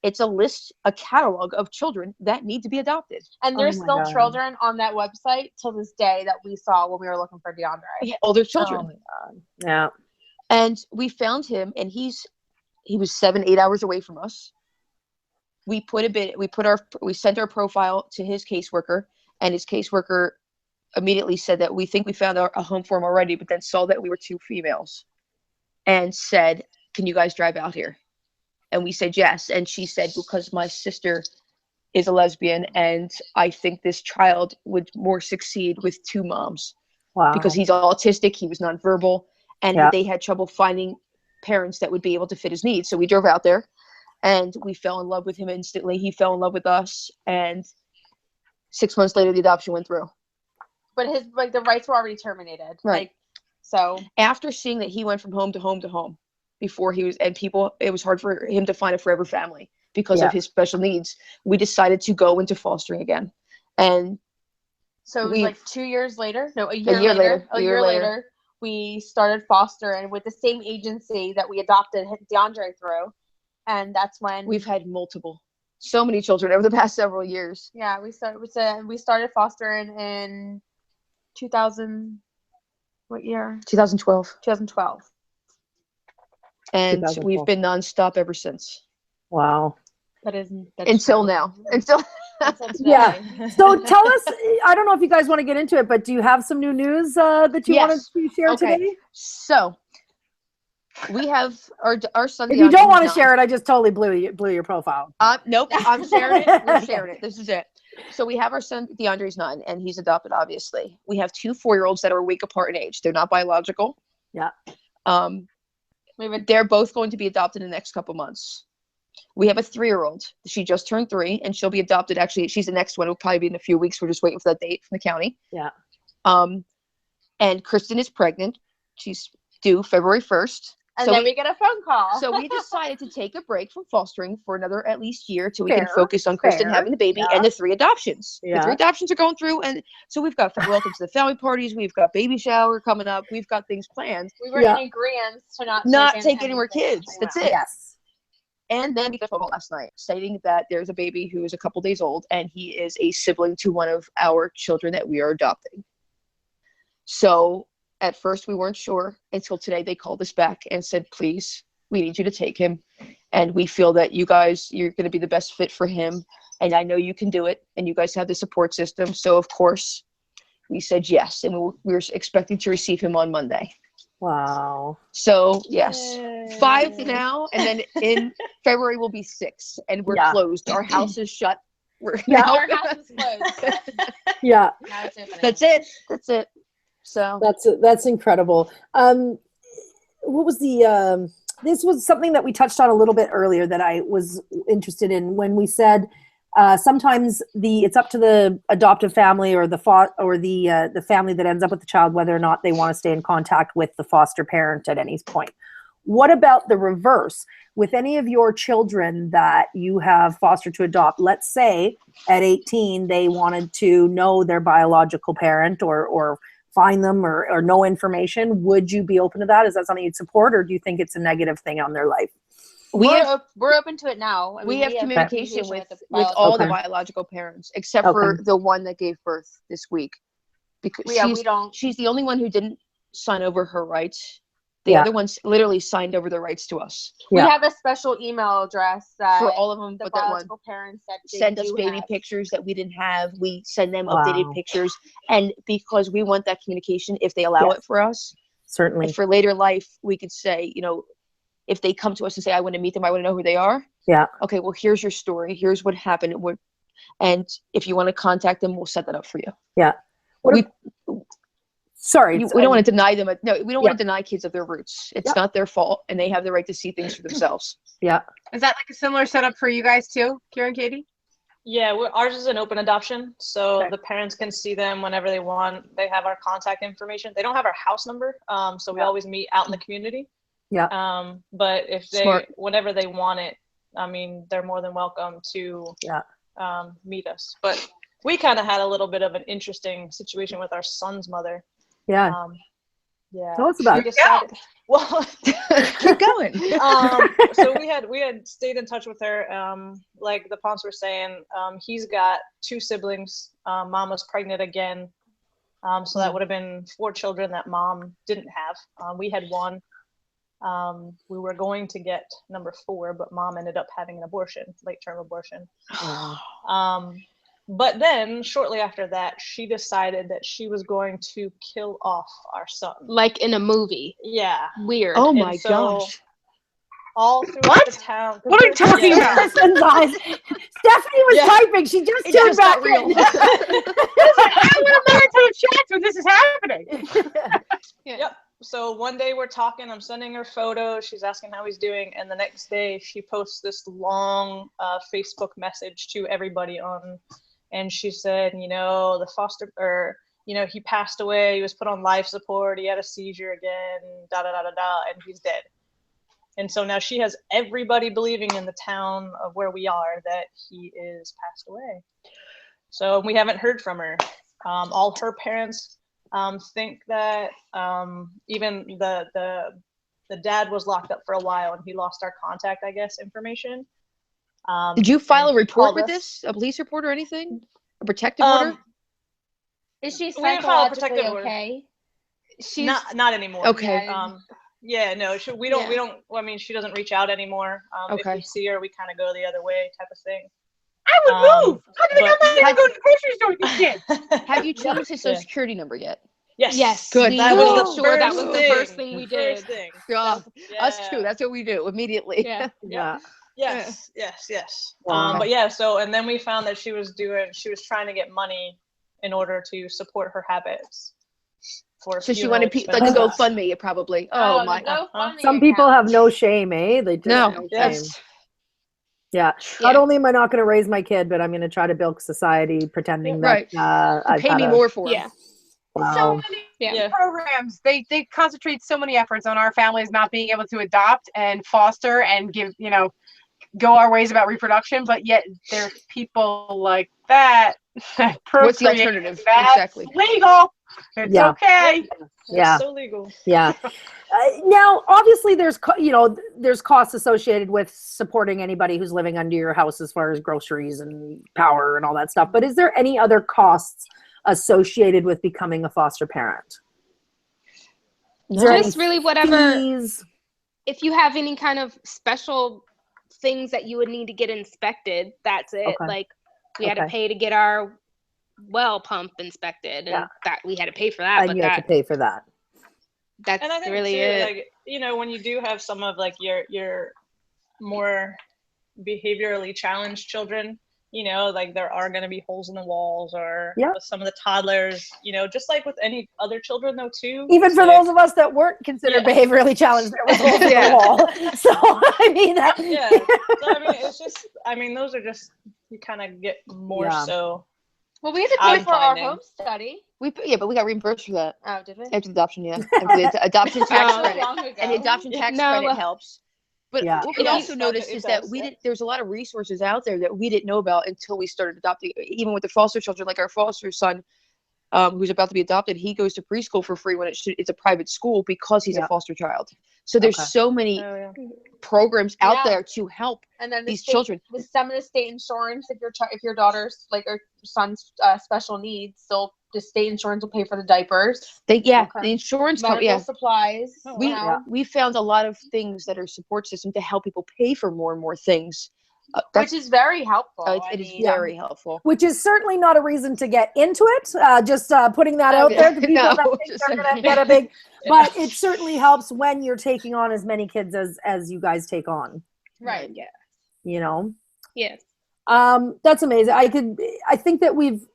It's a catalog of children that need to be adopted. And there's still children on that website till this day that we saw when we were looking for DeAndre. Yeah, older children. Oh my God. Yeah. And we found him, and he was 7-8 hours away from us. We sent our profile to his caseworker, and his caseworker immediately said that we think we found a home for him already, but then saw that we were 2 females and said, can you guys drive out here? And we said yes. And she said, because my sister is a lesbian, and I think this child would more succeed with 2 moms. Wow. Because he's autistic, he was nonverbal, and they had trouble finding parents that would be able to fit his needs. So we drove out there, and we fell in love with him instantly. He fell in love with us, and 6 months later, the adoption went through. But the rights were already terminated. Right. So after seeing that he went from home to home to home before it was hard for him to find a forever family because of his special needs. We decided to go into fostering again. And so it was 2 years later. No, a year later, we started fostering with the same agency that we adopted DeAndre through. And that's when we've had so many children over the past several years. Yeah, we started fostering in 2000. What year? 2012. 2012. And we've been nonstop ever since. Wow. That's until now. Until yeah. So tell us, I don't know if you guys want to get into it, but do you have some new news that you wanted to share today? So we have our son. If you don't want to share it, I just totally blew your profile. Nope, I'm sharing it. We're sharing it. This is it. So we have our son, DeAndre's 9, and he's adopted, obviously. We have 2 4-year-olds that are a week apart in age. They're not biological. Yeah. They're both going to be adopted in the next couple months. We have a 3-year-old. She just turned 3, and she'll be adopted. Actually, she's the next one. It'll probably be in a few weeks. We're just waiting for that date from the county. Yeah. And Kristin is pregnant. She's due February 1st. And then we get a phone call. So we decided to take a break from fostering for another at least year till we can focus on Kristin having the baby and the 3 adoptions. The 3 adoptions are going through, and so we've got welcome to the family parties. We've got baby shower coming up. We've got things planned. We were in agreement to not take any more kids. That's it. Yes. And then we got a phone call last night stating that there's a baby who is a couple days old, and he is a sibling to one of our children that we are adopting. So at first we weren't sure until today they called us back and said, please, we need you to take him. And we feel that you're going to be the best fit for him. And I know you can do it. And you guys have the support system. So of course we said yes. And we were expecting to receive him on Monday. Wow. So yes, 5 now. And then in February will be 6. And we're closed. Our house is shut. Our house is closed. Yeah. That's it. So that's incredible. What was the this was something that we touched on a little bit earlier that I was interested in when we said sometimes it's up to the adoptive family or the family that ends up with the child whether or not they want to stay in contact with the foster parent at any point. What about the reverse? With any of your children that you have fostered to adopt, let's say at 18 they wanted to know their biological parent or find them or know information, would you be open to that? Is that something you'd support, or do you think it's a negative thing on their life? We're open to it now. We have communication with all the biological parents, except for the one that gave birth this week. Because she's the only one who didn't sign over her rights. The other ones literally signed over their rights to us. We have a special email address that for all of them, the but biological parents that send us baby pictures that we didn't have. We send them updated pictures, and because we want that communication, if they allow it for us, certainly. And for later life, we could say, if they come to us and say, "I want to meet them. I want to know who they are." Yeah. Okay. Well, here's your story. Here's what happened. And if you want to contact them, we'll set that up for you. Yeah. We don't want to deny them. No, we don't want to deny kids of their roots. It's not their fault, and they have the right to see things for themselves. Yeah. Is that like a similar setup for you guys too, Kira and Katie? Yeah, ours is an open adoption, so the parents can see them whenever they want. They have our contact information. They don't have our house number, so we always meet out in the community. Yeah. But if whenever they want it, I mean, they're more than welcome to meet us. But we kind of had a little bit of an interesting situation with our son's mother. Yeah. Tell us about it. Well, keep going. So we had stayed in touch with her. Like the Ponce were saying, he's got 2 siblings. Mom was pregnant again. So that would have been 4 children that mom didn't have. We had 1. We were going to get number 4, but mom ended up having an abortion, late-term abortion. But then shortly after that, she decided that she was going to kill off our son. Like in a movie. Yeah. Weird. Oh my gosh. All throughout the town. What are you talking about? Kristen's eyes. Stephanie was typing. She just turned back in. I would have never told chats when this is happening. Yep. So one day we're talking, I'm sending her photos, she's asking how he's doing, and the next day she posts this long Facebook message to everybody and she said, the foster, he passed away, he was put on life support, he had a seizure again, and he's dead. And so now she has everybody believing in the town of where we are that he is passed away. So we haven't heard from her. All her parents think that even the dad was locked up for a while and he lost our contact, I guess, information. Did you file a report with this? A police report or anything? A protective order? Is she psychologically okay? She's not anymore. Okay. Yeah, no, we don't. I mean, she doesn't reach out anymore. If we see her, we kind of go the other way, type of thing. I would move. How did I go to the grocery store with this kid? Have you changed his social security number yet? Yes. Good. That was the first thing we did. Yeah. Us too. That's what we do immediately. Yeah. Yes. Wow. But yeah. So, and then we found that she was trying to get money in order to support her habits. So she wanted like to GoFundMe, probably. Oh my. Some people have no shame, eh? They do. No. Shame. Yeah. Not only am I not going to raise my kid, but I'm going to try to bilk society, pretending that pay me more for it. Yeah. So many programs. They concentrate so many efforts on our families not being able to adopt and foster and give, go our ways about reproduction, but yet there's people like that What's the alternative? That's exactly. Legal. It's okay. Yeah. It's so legal. Yeah. Now, obviously, there's costs associated with supporting anybody who's living under your house as far as groceries and power and all that stuff. But is there any other costs associated with becoming a foster parent? Just really whatever. Fees? If you have any kind of special things that you would need to get inspected, that's it. Okay. Like we had to pay to get our well pump inspected, and that we had to pay for that. And but you have to pay for that. That's and I think really too, it. like, when you do have some of like your more behaviorally challenged children, like there are going to be holes in the walls, or with some of the toddlers, just like with any other children though too. Even for those of us that weren't considered behaviorally challenged, there was holes in the wall. So I mean that. Yeah. So, it's just. Those are just, you kind of get more so. Well, we had to pay for our home study. But we got reimbursed for that. Oh, did we? After adoption, after the adoption tax credit, and the adoption tax credit helps. But what we also noticed is that there's a lot of resources out there that we didn't know about until we started adopting. Even with the foster children, like our foster son, who's about to be adopted, he goes to preschool for free when it's a private school because he's a foster child. So there's so many programs out there to help these children. With some of the state insurance, if your daughter's or son's special needs, the state insurance will pay for the diapers. The insurance medical supplies. We found a lot of things that are support system to help people pay for more and more things. Which is very helpful. It is very helpful. Which is certainly not a reason to get into it. Just putting that out there to people that think they're going to get a big. But it certainly helps when you're taking on as many kids as you guys take on. Right. Yeah. Yes. That's amazing. I think that we've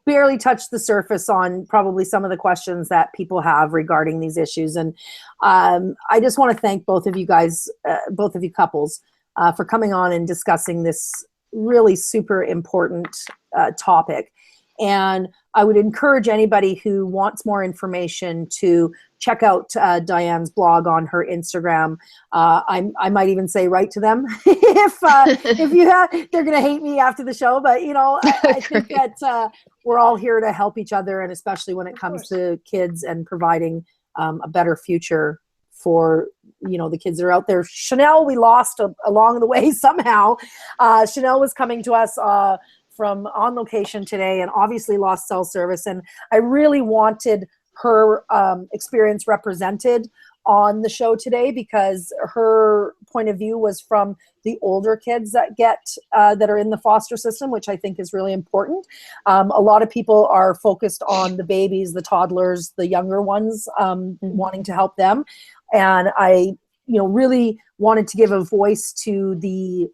barely touched the surface on probably some of the questions that people have regarding these issues, and I just want to thank both of you guys, both of you couples, for coming on and discussing this really super important topic. And I would encourage anybody who wants more information to check out Diane's blog on her Instagram. I might even say write to them if you have. They're going to hate me after the show, but I think that we're all here to help each other, and especially when it comes to kids and providing a better future for the kids that are out there. Chanel, we lost along the way somehow. Chanel was coming to us from on location today, and obviously lost cell service. And I really wanted her experience represented on the show today, because her point of view was from the older kids that that are in the foster system, which I think is really important. A lot of people are focused on the babies, the toddlers, the younger ones, wanting to help them. And I really wanted to give a voice to the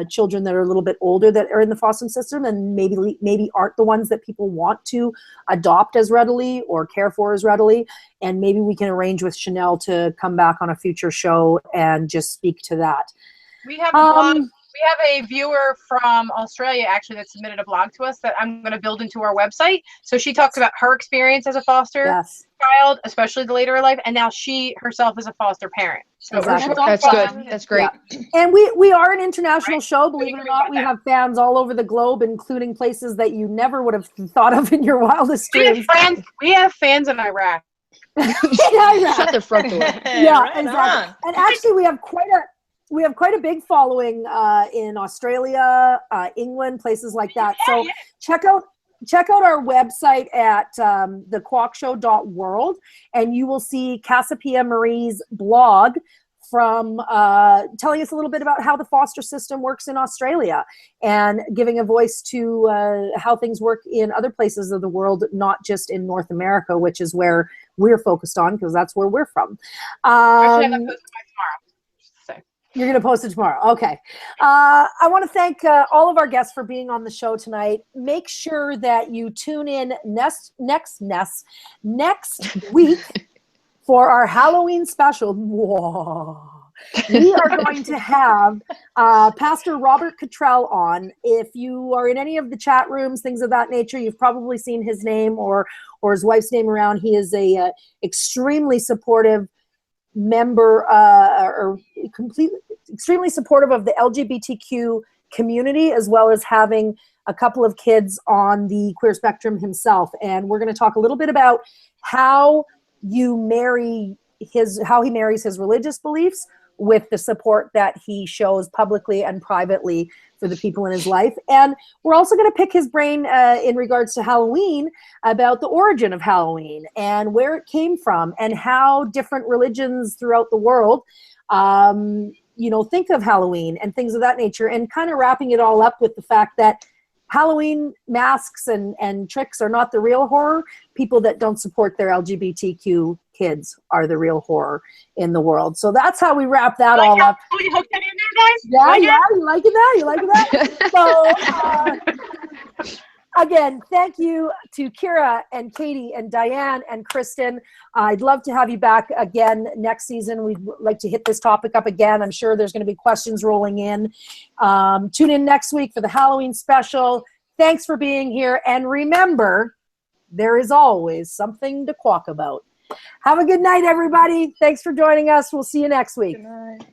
children that are a little bit older that are in the foster system and maybe aren't the ones that people want to adopt as readily or care for as readily. And maybe we can arrange with Chanel to come back on a future show and just speak to that. We have a blog. We have a viewer from Australia actually that submitted a blog to us that I'm going to build into our website. So she talks about her experience as a foster child, especially the later in life, and now she herself is a foster parent. So exactly. That's good. That's great. Yeah. And we are an international show, believe it or not. We have fans all over the globe, including places that you never would have thought of in your wildest dreams. We have fans in Iraq. Shut the front door. Yeah, exactly. And actually, we have quite a big following in Australia, England, places like that. So check out our website at thequalkshow.world, and you will see Casapia Marie's blog from telling us a little bit about how the foster system works in Australia and giving a voice to how things work in other places of the world, not just in North America, which is where we're focused on because that's where we're from. I should have that posted by tomorrow. You're going to post it tomorrow. Okay. I want to thank all of our guests for being on the show tonight. Make sure that you tune in next week for our Halloween special. Whoa. we are going to have Pastor Robert Cottrell on. If you are in any of the chat rooms, things of that nature, you've probably seen his name or his wife's name around. He is a extremely supportive member, or completely extremely supportive of the LGBTQ community, as well as having a couple of kids on the queer spectrum himself. And we're going to talk a little bit about how he marries his religious beliefs with the support that he shows publicly and privately for the people in his life. And we're also going to pick his brain in regards to Halloween, about the origin of Halloween and where it came from and how different religions throughout the world think of Halloween and things of that nature, and kind of wrapping it all up with the fact that Halloween masks and tricks are not the real horror. People that don't support their LGBTQ kids are the real horror in the world. So that's how we wrap that all up. We hooked that in there, guys? Yeah, you liking that? You liking that? So, again, thank you to Kira and Katie and Diane and Kristin. I'd love to have you back again next season. We'd like to hit this topic up again. I'm sure there's going to be questions rolling in. Tune in next week for the Halloween special. Thanks for being here. And remember, there is always something to quack about. Have a good night, everybody. Thanks for joining us. We'll see you next week. Good night.